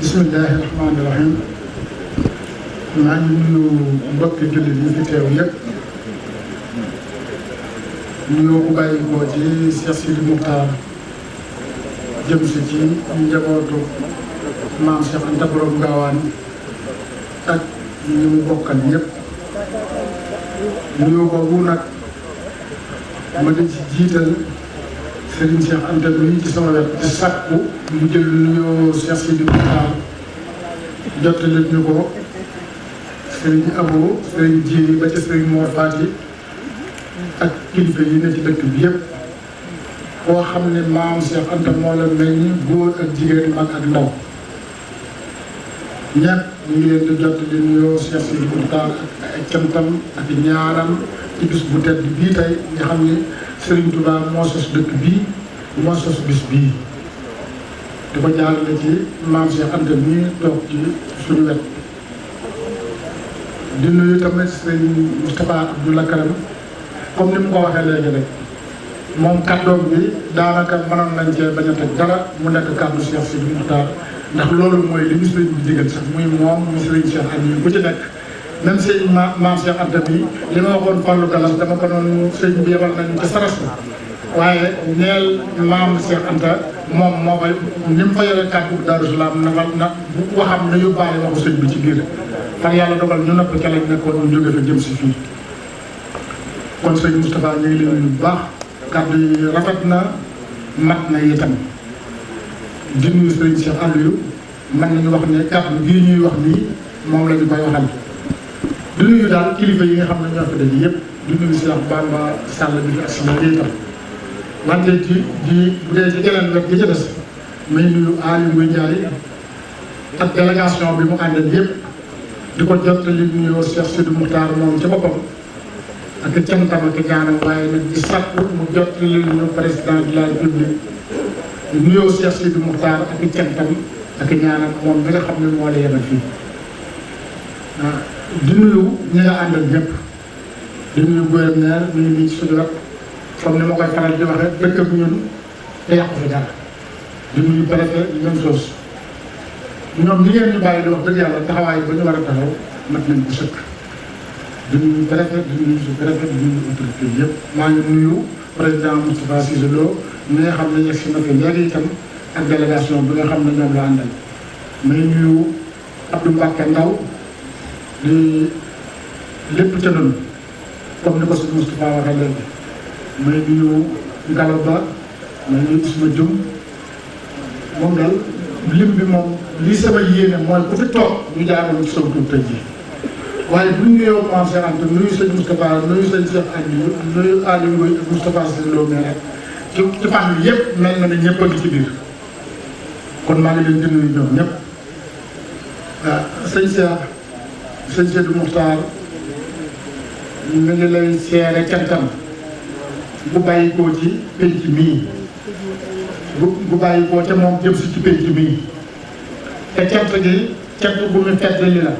bismillahi rahmaani rahim maa ngi nuyu mbokki jullit yi fi teew yëpp nuyoo bu bàyyi ko ci Cheikh Sidi Muxtaar jëm si ci njabootu maam Cheikh Anta Borom Gaawaan ak ñi mu bokkal ñëpp nuyoo boobu nag ma di ci jiital Serigne Cheikh Anta mi ci sama wet di sàkku mu jël nuyoo Cheikh Sidi Muxtaar jottali ñu ko Serigne Abo Serigne Jiiri ba ci Serigne Mor Fati ak kilifa yi ne ci dëkk bi yëpp koo xam ne maam Cheikh Anta moo la meññ góor ak jigéen mag ak ndaw ñëpp ñu ngi leen di jottali nuyoo Cheikh Sidi Muxtaar ak cantam ak ñaanam ci bis bu tedd bii tey nga xam ni Serigne Touba moo sos dëkk bii moo sos bis bii di ko jaarale ci maam Cheikh Anta mii toog ci suñu wet di nuyu tamit Serigne Moustapha Abdoulaye Karam comme ni mu ko waxee léegi rek moom kàddoom bi daanaka mënoon nañ cee bañ a teg dara mu nekk kàddu Cheikh Sidi Muxtaar ndax loolu mooy li ñu Serigne bi digal sax muy moom muy Serigne Cheikh Aliou ku ci nekk même sëñ maam Cheikh Anta bi li ma waxoon Fallou Galas dama ko noonu sëñ bi yebal nañu ci saras la waaye neel maam Cheikh Anta moom moo koy ni mu fa yore kàddu Daaru Salaam na bu waxam na yóbbaale waxu sëñ bi ci biir far yàlla dogal ñu nopp ca lañ nekkoon ñu jóge fa jëm si fii kon sëñ Moustapha ñu ngi leen bu baax kàddu yi rafet na mat na itam di nuyu sëñ Cheikh Aliou man nañu wax ne kàddu bii ñuy wax nii moom la ñu koy waxal di nuyu daal kilifa yi nga xam ne ñoo fi daje yëpp di nuyu Cheikh Bamba Sall bi fi ak sama itam wante ci bu dee ci geneen wet gi ci des may nuyu Aliou Ngoye Ndiaye ak délégation bi mu àndal yëpp di ko jottali nuyoo Cheikh Sidi Muxtaar moom ci boppam ak cantam ak ñaanam waaye nag di sàkku mu jottali ñu président de la République nuyoo Cheikh Sidi Muxtaar ak cantam ak ñaanam moom mi nga xam ne moo la yebal fii di nuyu ñi nga àndal ñëpp di nuyu gouverneur ñu ngi nii ci suñu wet comme ni ma koy faral di waxee dëkk ak ñun te yàqu fi dara di nuyu préfet même chose ñoom ñi ngeen ñu bàyyi di wax dëgg yàlla taxawaay ba ñu war a taxaw mat nañ ko sëkk di nuyu préfet di nuyu sous-préfet di nuyu autorité yëpp maa ngi nuyu président Moustapha Cissé Lo mi nga xam ne yegg si na fi léegi itam ak délégation bi nga xam ne ñoom la àndal may nuyu Abdou Mbacke Ndaw di lépp ca noonu comme ni ko si Moustapha waxee léegi may nuyu Ngalo Ba may nuyu Isma Dioum moom daal lim bi moom lii sama yéene mooy ku fi toog ñu jaaroon ci sama tur tey jii waaye bu ñu nuyoo maam Cheikh Anta nuyu sëñ Moustapha nuyu sëñ Cheikh Aliou nuyu Aliou Ngoye ak Moustapha Cissé Lo mais rek ci fànn yëpp mel na ne ñëpp a ngi ci biir kon maa ngi leen di nuyu ñoom ñëpp sëñ Sidi Muxtaar ñu ngi lay seere cantam bu bàyyi koo ci penc mii bu bàyyi koo ca moom jëm si ci penc mii te cant gi cant bu mu fedd li la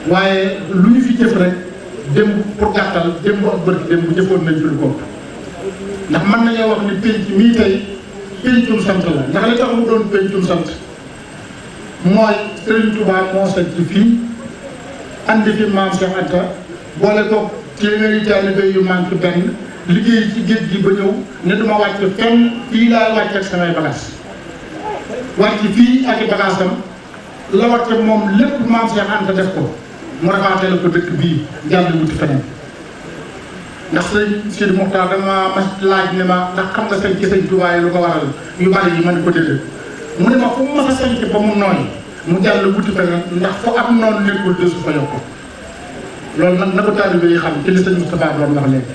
waaye lu ñu fi jëf rek démb pour gàttal démb ak bërki démb bu jëfoon nañ fi lu ko ndax mën nañoo wax ni penc mii tey pencum sant la ndax li tax mu doon pencum sant mooy Serigne Touba moo sañ ci fii andi fi maam Cheikh Anta boole ko téeméeri taalibe yu manqué benn liggéey ci géej gi ba ñëw ne duma wàcc fenn fii laa wàcc ak samay bagages wàcc fii ak i bagages am la wàcc moom lépp maam Cheikh Anta def ko mu rafaatale ko dëkk bii jàll wuti feneen ndax sëñ Sidi Muxtaar dama ma laaj ne ma ndax xam nga sañ ci sëñ Touba yi lu ko waral yu bari yi ma ne ko déedéet mu ne ma fu mu mas a sañ ba mu nooy mu jàll wuti feneen ndax fu am noonu nekkul de su fa yokk loolu nag na ko taalibe yi xam ci li sëñ Moustapha doon wax léegi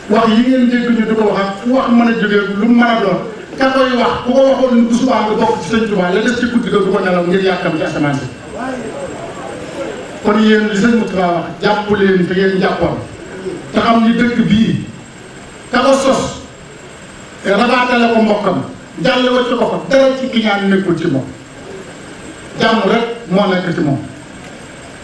wax yi ngeen dégg ñu di ko wax ak fu wax mën a jógee lu mu mën a doon ka koy wax ku ko waxoon bu subaa nga bokk ci sëñ Touba la des ci guddi ga du ko nelaw ngir yàkkam ci asamaan si kon yéen li sëñ Moustapha wax jàpp leen te ngeen jàppoon te xam ni dëkk bii ka ko sos rabaatale ko mbokkam jàll wacc ko fa dara ci kiñaan nekkul ci moom jàmm rek moo nekk ci moom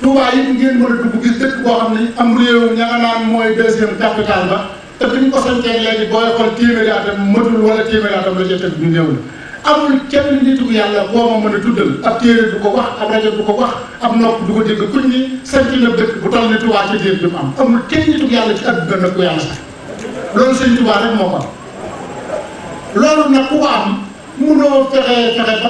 Touba yi ngeen mën a dugg gis dëkk boo xam ne am réew ña nga naan mooy deuxième capitale ba te bi ñu ko sañcee léegi booy xool téeméeri atam matul wala téeméeri atam la ca teg ñu néew la amul kenn nitu yàlla boo ma mën a tuddal ab téere du ko wax ab rajo du ko wax ab nopp du ko dégg kuñ ni sanc na dëkk bu toll ni Tuubaa ci diir bi mu am amul kenn nitu yàlla ci àdduna nag ko yàlla sax loolu sëñ Tuubaa rek moo ko am loolu nag ku ko am munoo fexe ba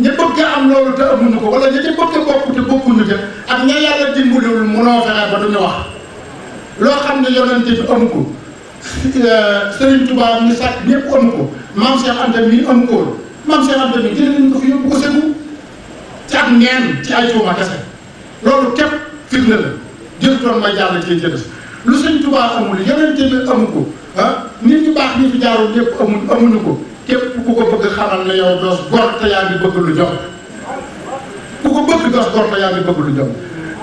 ña bëgg am loolu te amuñu ko wala ña ca bëgg bokk te bokkuñu ca ak ña yàlla dimbalewul munoo fexe ba duñu wax loo xam ne yonente bi amu ko Sëriñ Tuubaa mi sàkk ñëpp amu ko Maam Cheikh Anta mi amu ko woon Maam Cheikh Anta mi jëlee nañ ko fi yóbbu ko segu ci ak neen ci ay tuuma kese loolu képp firnde la jërutoon may jàll ci des lu Sëriñ Tuubaa amul yonente bi amu ko nit ñu baax ñi fi jaaroon ñëpp amuñu ko képp ku ko bëgg xamal ne yow doos gor te yaa ngi bëgg lu jox ku ko bëgg doos gor te yaa ngi bëgg lu jox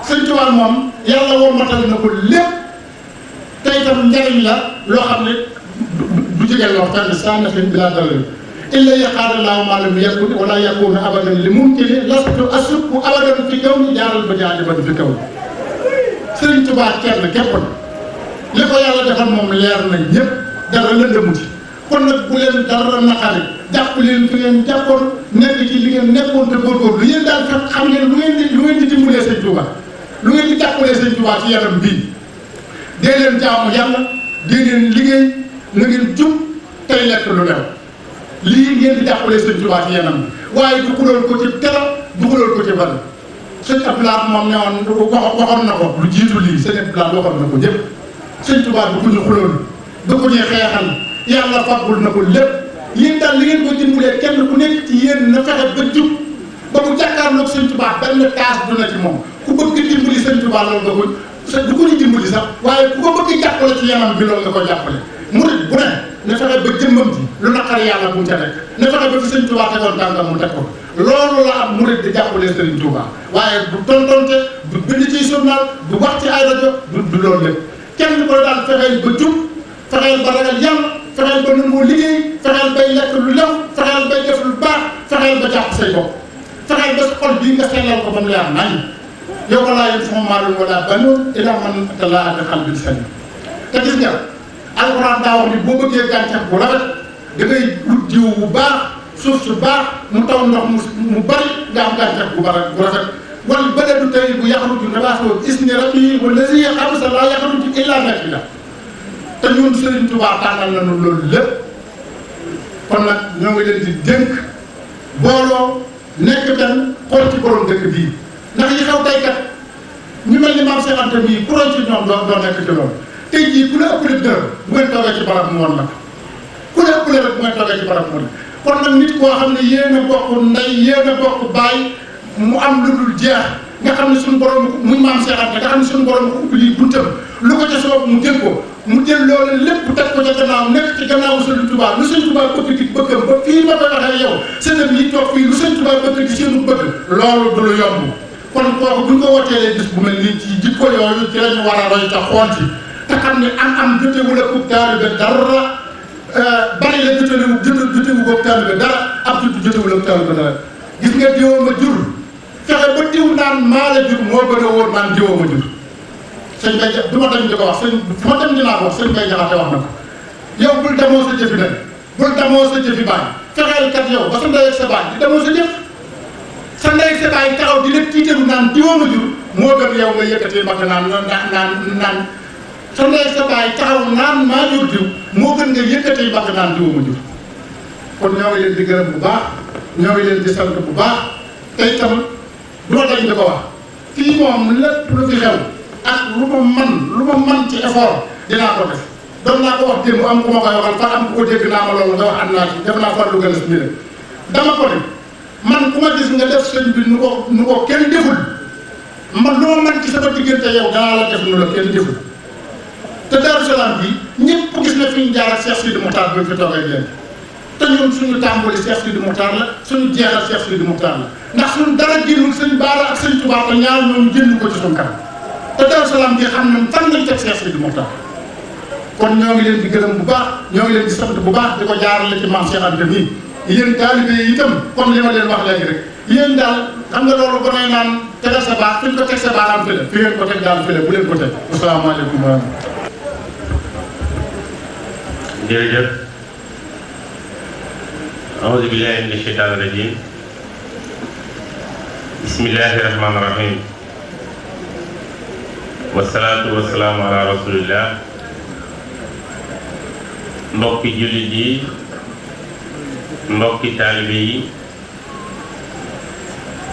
Sëriñ Tuubaa moom yàlla wommatal na ko lépp te itam njariñ la loo xam ne du jege loo fenn saa na fin bi laa dalal illa yaqaada laahu maa lam yakun wala yakuna abadan li mumkini lastu asukku abadan fi kaw ni jaaral ba jaajaban fi kaw Sëriñ Tuubaa kenn képp li ko yàlla defal moom leer na ñëpp dara lëndëmu ci kon nag bu leen dara naqari jàpp leen fi ngeen jàppoon nekk ci li ngeen nekkoon te góorgóorlu yéen daal fekk xam ngeen lu ngeen di dimbalee Sëriñ Tuubaa lu ngeen di jàppalee Sëriñ Tuubaa ci yaram bii dee leen jaamu yàlla dee leen liggéey na ngeen jub tey lekk lu lew lii ngeen di jàppalee Sëriñ Tuubaa ci yaram bi waaye dugaloon ko ci tera dugaloon ko ci bari sëñ Abdoulaye moom ne woon waxoon na ko lu jiitu lii sëñ Abdoulaye waxoon na ko ñëpp Sëriñ Tuubaa du ko ñu xuloon du ko ñuy xeexal yàlla fàggul na ko lépp yéen daal li ngeen ko dimbalee kenn ku nekk ci yéen na fexe ba jub ba mu jàkkaarloog Sëriñ Tuubaa benn taas du na ci moom ku bëgg dimbali Sëriñ Tuubaa loolu nga ko sa du ko ñu dimbali sax waaye ku ko bëgg jàppale ci yanam bi loolu nga ko jàppale murit bu ne na fexe ba jëmmam ji lu naqari yàlla bu mu ca nekk na fexe ba fi Sëriñ Tuubaa tegoon tànkam mu teg ko loolu la am murit di jàppale Sëriñ Tuubaa waaye du tontonte du bind ci journal du wax ci ay rajo du loolu lépp kenn ko daal fexeel ba jub fexeel ba ragal yàlla fexeel ba nangoo liggéey fexeel bay lekk lu lew fexeel bay def lu baax fexeel ba jàpp say bopp fexeel ba sa xol bii nga sellal ko ba mu leer nañ yow walaa yéen sama maalum wala banuun illaa man ataa bi qalbin saliim te gis nga alxuraan daa wax ni boo bëggee gàncax bu rafet da ngay wut jiw bu baax suuf su baax mu taw ndox mu bari nga am gàncax bu rafet wal baladu tayyibu yaxruju nabaatuhu bi izni rabbihi wallazii xabusa laa yaxruju illaa nakidan te ñun Sëriñ Tuubaa tànnal nañu loolu lépp kon nag ñoo ngi leen di dénk booloo nekk benn xool ci borom dëkk bii ndax yi xew tey kat ñu mel ni Maam Cheikh Anta mii ku roy ci ñoom doo nekk ci loolu tey jii ku la ëppale dërëm bu ngeen toogee ci barab mu woon la ku la ëppale rek bu ngeen toogee ci barab mu woon kon nag nit koo xam ne yéen a bokk ndey yéen a bokk baay mu am lu dul jeex nga xam ne suñu borom muy Maam Cheikh Anta nga xam ne suñu borom ko ubbi lii buntam lu ko ca soob mu jël ko mu jël loolu lépp teg ko ca gannaaw nekk ci gannaawu Sëriñ Tuubaa lu Sëriñ Tuubaa bëgg ci bëggam ba fii ma koy waxee yow sënam yi toog fii lu Sëriñ Tuubaa bëgg ci seenu bëgg loolu du lu yomb kon kooku buñ ko wooteelee bis bu mel nii ci jikko yooyu ci lañu war a roy te xool ci te xam ne am jotewul ak taalibe dara bari la jotewu ko taalibe dara ab jotewul ak taalibe dara gis nga diwoo ma jur fexe ba diw naan maa la jur moo gën a wóor naan diwoo ma jur sëñ Bay du ma dem di ko wax sëñ fu ma dem dinaa ko wax sëñ Bay Jaxate wax na ko yow bul demoo sa jëfi nag bul demoo sa jëfi baay fexeel kat yow ba sa ndey ak sa baay di demoo sa jëf sa ndey ak sa baay taxaw di leen tiitaru naan diwoo ma jur moo gën yow nga yëkkatee mbagg naan sa ndey ak sa baay taxaw naan maa jur diw moo gën nga yëkkatee mbagg naan diwoo ma jur kon ñoo ngi leen di gërëm bu baax ñoo ngi leen di sant bu baax te itam du ma dañ di ko wax fii moom lépp lu fi xew ak lu ma man ci effort dinaa ko def doon naa ko wax démb am ku ma koy waxal fa am ku ko dégg naa ma loolu nga wax am naa ci def naa farlu gën a si mbir dama ko ne man ku ma gis nga def sëñ bi nu ko kenn deful man lu ma man ci sama diggante yow danaa la def nu la kenn deful te Daaru Salaam bi ñëpp gis na fi ñu jaar ak Cheikh Sidi Moukhtar bi fi toogee leen te ñun suñu tàmbali Cheikh Sidi Moukhtar la suñu jeexal Cheikh Sidi Moukhtar la ndax suñu dara génnul sëñ Baara ak sëñ Tuubaa te ñaar ñooñu génn ko ci suñu kanam te Daaru Salaam bi xam nañ fan lañ teg Cheikh Sidi Moukhtar kon ñoo ngi leen di gërëm bu baax ñoo ngi leen di sant bu baax di ko jaarale ci Maam Cheikh Anta mii yéen taalibe yi itam comme li ma leen wax léegi rek yéen daal xam nga loolu ba ngay naan tegal sa baax fi ñu ko teg sa baaraam fi la fi ngeen ko teg daal fi la bu leen ko teg asalaamaaleykum wa rahmatulah. jërëjëf أعوذ بالله من الشيطان الرجيم بسم الله الرحمن الرحيم والصلاة والسلام على رسول الله mbokki jullit yi mbokki taalibe yi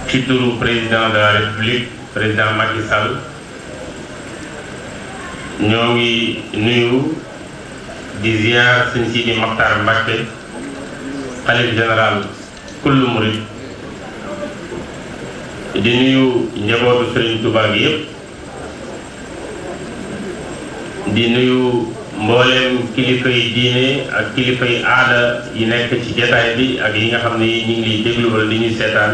ci turu président de la République président Macky Sall ñoo ngi nuyu di ziar Sëñ Sidi Mokhtar Mbacké xalif général kullu murid di nuyu njabootu Serigne Touba gi yëpp di nuyu mboolem kilifa yi diine ak kilifa yi aada yi nekk ci jataay bi ak yi nga xam ne ñu ngi déglu wala di ñuy seetaan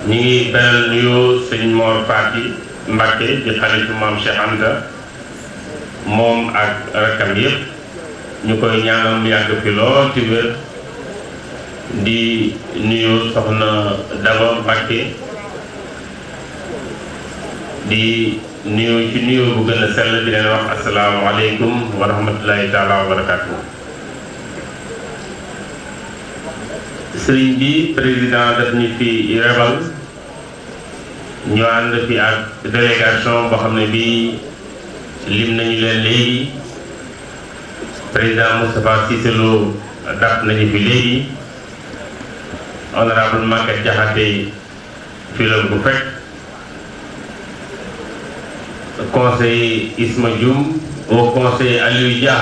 ñu ngi beral nuyoo sëñ Mor Fati Mbacké di xalifu maam Cheikh Anta moom ak rakkam yëpp ñu koy ñaanal mu yàgg fi lool ci wér di nuyu soxna Daba Mbacké di nuyu ci nuyu bu gën a sell di leen wax asalaamaaleykum wa rahmatullahi taala wa barakatuh. sëriñ bi président daf ñu fi yebal ñu ànd fi ak délégation boo xam ne bii lim nañu leen léegi président Moustapha Cissé Lo daf nañu fi léegi honorable Maguette Diakhaté fi la bu fekk conseiller Isma Dioum au conseiller Aliou Dia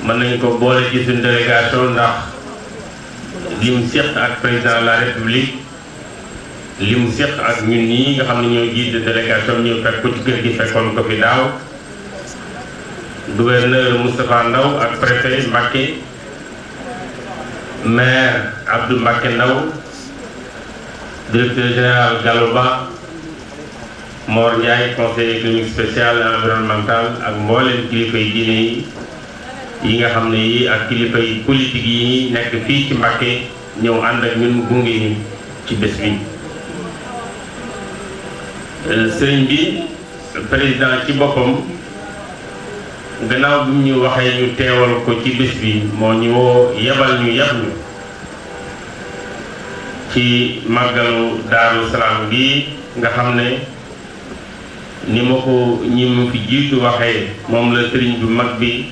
mën nañ ko boole ci suñu délégation ndax lim seq ak président de la République lim seq ak ñun ñii nga xam ne ñoo jiite délégation ñu fekk ko ci kër gi fekkoon ko fi daaw gouverneur Moustapha Ndaw ak préfet Mbacké maire Abdou Mbacké Ndaw directeur général Gallo Ba Mor Ndiaye conseiller économique spécial et environnemental ak mboolem kilifa yi diine yi nga xam ne yi ak kilifa yi politique yi nekk fii ci Mbacké ñëw ànd ak ñun gunge ñu ci bés bi. sëriñ bi président ci boppam gannaaw bi ñu waxee ñu teewal ko ci bés bi moo ñu woo yebal ñu yab ñu ci màggalu Daaru Salaam gi nga xam ne ni ma ko ñi mu fi jiitu waxee moom la sëriñ bu mag bi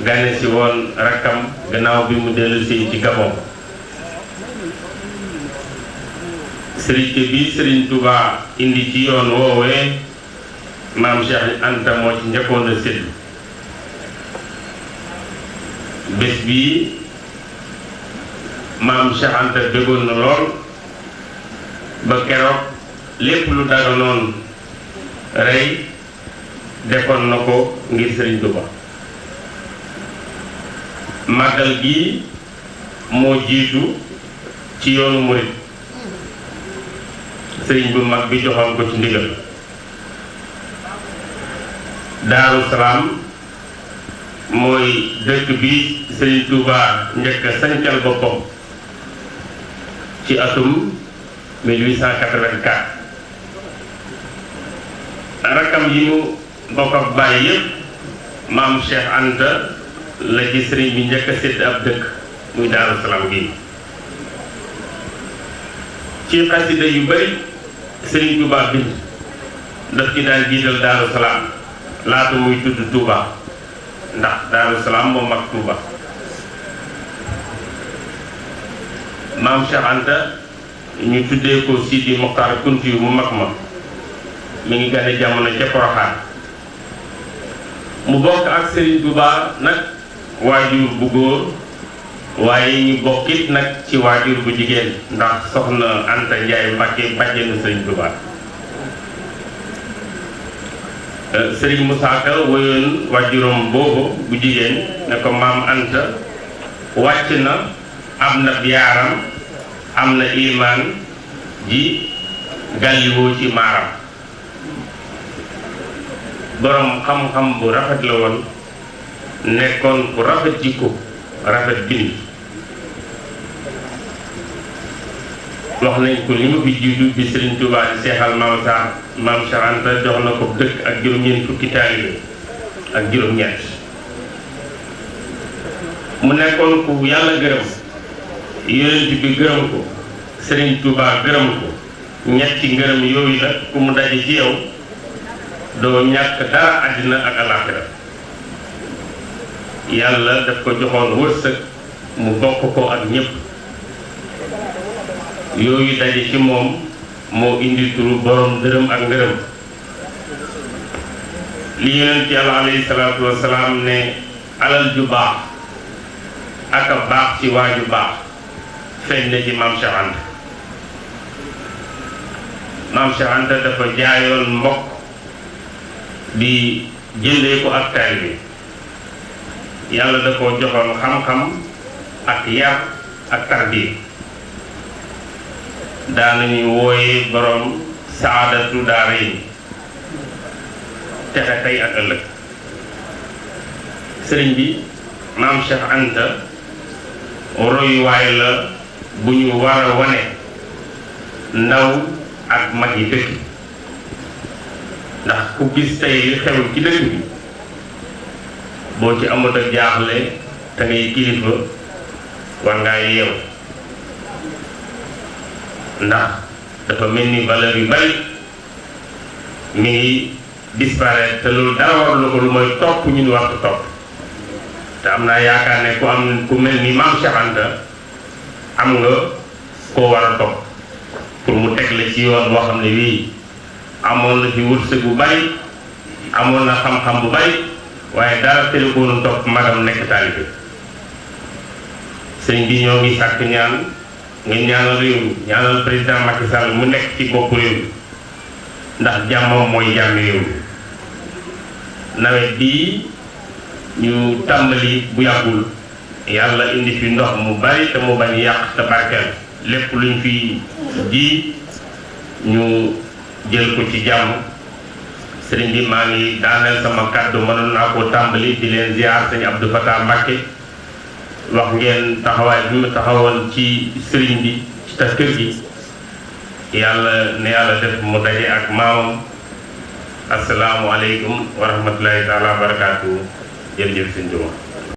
gane si woon rakkam gannaaw bi mu dellusee ci Gabon. sëriñ bi sëriñ Touba indi ci yoon woowee maam Cheikh Anta moo ci njëkkoon a sédd bés bii maam Cheikh Anta bëggoon na lool ba keroog lépp lu dara noonu rey defoon na ko ngir sëriñ Touba. màggal gi moo jiitu ci yoonu murit sëriñ bu mag bi joxoon ko ci ndigal. Daaru Salaam mooy dëkk bi sëriñ Touba njëkk a sancal boppam ci atum 1884. rakkam yi mu bokk ak bàyyi yépp maam Cheikh Anta la ci sëriñ bi njëkk a sédd ab dëkk muy Daaru Salaam gi. ci xasida yu bari sëriñ Touba bind daf ci daan jiital Daaru Salaam laata muy tudd Touba ndax Daaru Salaam moo mag Touba. maam Cheikh Anta ñu tuddee ko Sidi Mokhtar Kunti mu mag ma mi ngi gane jamono ca Porokhane mu bokk ak Serigne Touba nag waajur bu góor waaye ñu bokkit nag ci waajur bu jigéen ndax soxna Anta Ndiaye Mbacké bàjjenu Serigne Touba. Serigne Moussa Ka woyoon waajuram boobu bu jigéen ne ko maam Anta wàcc na am na yaaram am na imaan ji gàlliwoo ci maaram. borom xam-xam bu rafet la woon nekkoon ku rafet jikko rafet bind. wax nañ ko li ma fi jiitu bi Serigne Touba di seexal maam Cheikh Anta jox na ko dëkk ak juróom-ñeent fukki taalibe ak juróom-ñett mu nekkoon ku yàlla gërëm yonent bi gërëm ko Serigne Touba gërëm ko ñetti ngërëm yooyu nag ku mu daje ci yow doo ñàkk dara àddina ak alaaxira yàlla daf ko joxoon wërsëg mu bokk ko ak ñépp yooyu daje ci moom moo indi turu borom dërëm ak ngërëm li yonent yàlla alayhi salaatu wasalaam ne alal ju baax ak a baax ci waaju baax feeñ na ci Maam Cheikh Anta Maam Cheikh Anta dafa jaayoon mbokk di jëndee ko ak taalibe bi yàlla da koo joxoon xam-xam ak yar ak tarbiya daanañu wooye borom saadatu daarayni texe tey ak ëllëg sëriñ bi Maam Cheikh Anta royuwaay la bu ñu war a wane ndaw ak mag yi dëkk ndax ku gis tey li xew ci dëkk bi boo ci amut a jaaxle te ngay kilifa war ngaa yeew ndax dafa mel ni valeur yu bari mi ngi disparaître te loolu dara warul ko lu mooy topp ñu ni waxtu topp te am naa yaakaar ne ku am ku mel ni Maam Cheikh Anta am nga koo war a topp pour mu teg la ci yoon boo xam ne wii amoon na fi wërsëg bu bari amoon na xam-xam bu bari waaye dara teel ko woon topp magam nekk taalibe sëriñ bi ñoo ngi sàkk ñaan ngeen ñaanal réew mi ñaanal président Macky Sall mu nekk ci bopp réew mi ndax jàmmam mooy jàmmi réew mi nawet bii ñu tàmbali bu yàggul yàlla indi fi ndox mu bari te mu bañ yàq te barkeel lépp luñ fi ji ñu jël ko ci jàmm sëriñ bi maa ngi daaneel sama kàddu mënoon naa koo tàmbali di leen ziar sëñ Abdou Fatah Mbacké wax ngeen taxawaay bi mu taxawoon ci sëriñ bi ci ta kër gi yàlla ne yàlla def mu daje ak maamam asalaamualeykum wa rahmatulahi taala wa barakaatu jërëjëf sëñ Juma